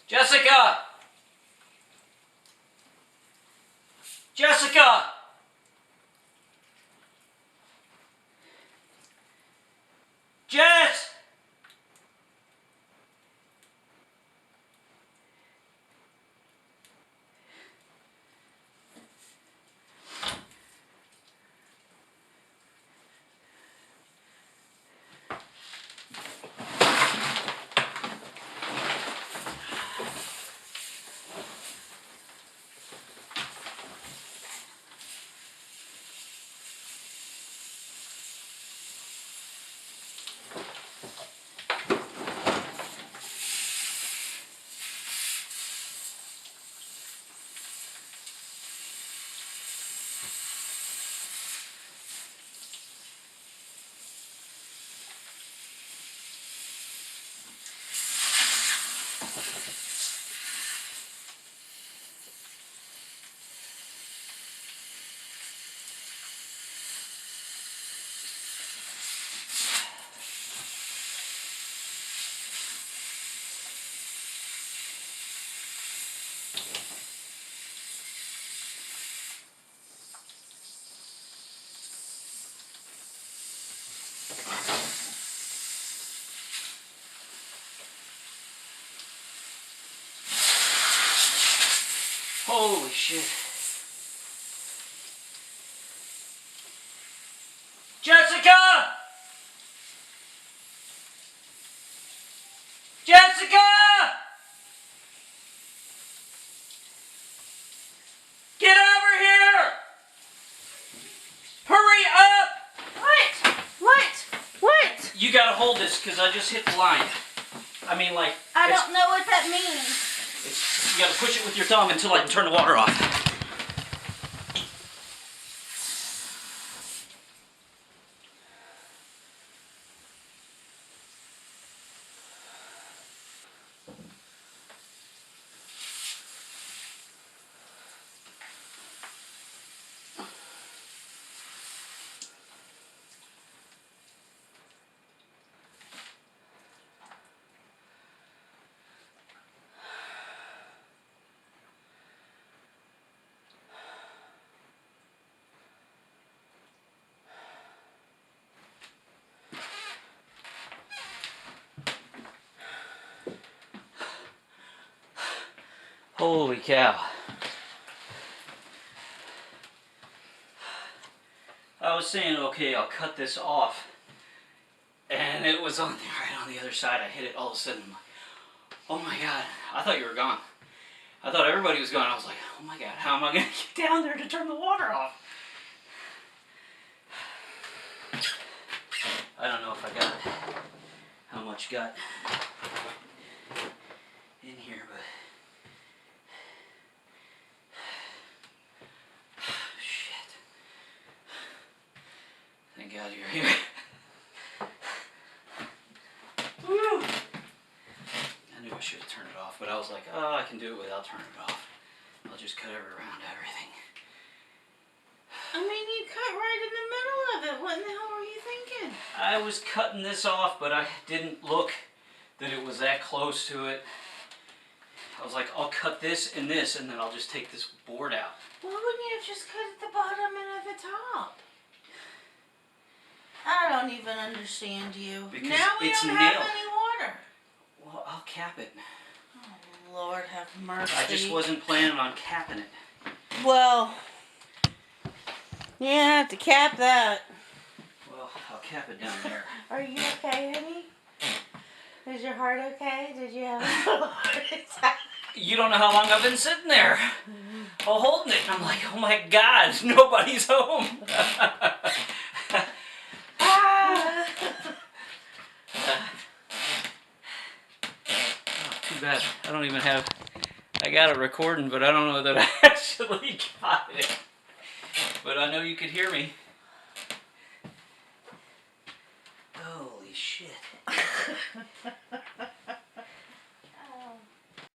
Jessica! Jessica! Jess! Holy shit. Jessica! Jessica! Get over here! Hurry up! What? You gotta hold this because I just hit the line. I mean, like... I don't know what that means. You gotta push it with your thumb until I can turn the water off. Holy cow. I was saying, okay, I'll cut this off. And it was on right on the other side. I hit it all of a sudden. I'm like, oh my God. I thought you were gone. I thought everybody was gone. I was like, oh my God, how am I going to get down there to turn the water off? I don't know if I got how much got in here, but shit. Thank God you're here. Woo! I knew I should have turned it off, but I was like, oh, I can do it without turning it off. I'll just cut around everything. I mean, you cut right in the middle of it. What in the hell were you thinking? I was cutting this off, but I didn't look that it was that close to it. I was like, I'll cut this, and then I'll just take this board out. Why wouldn't you have just cut at the bottom and at the top? I don't even understand you. Because now we it's don't have nailed. any water. Well, I'll cap it. Oh, Lord have mercy. I just wasn't planning on capping it. Well, you have to cap that. Well, I'll cap it down there. Are you okay, honey? Is your heart okay? Did you have a heart attack? You don't know how long I've been sitting there. While holding it. And I'm like, oh my God, nobody's home. Ah. Too bad. I don't even have... I got it recording, but I don't know that I actually got it. But I know you could hear me. Holy shit.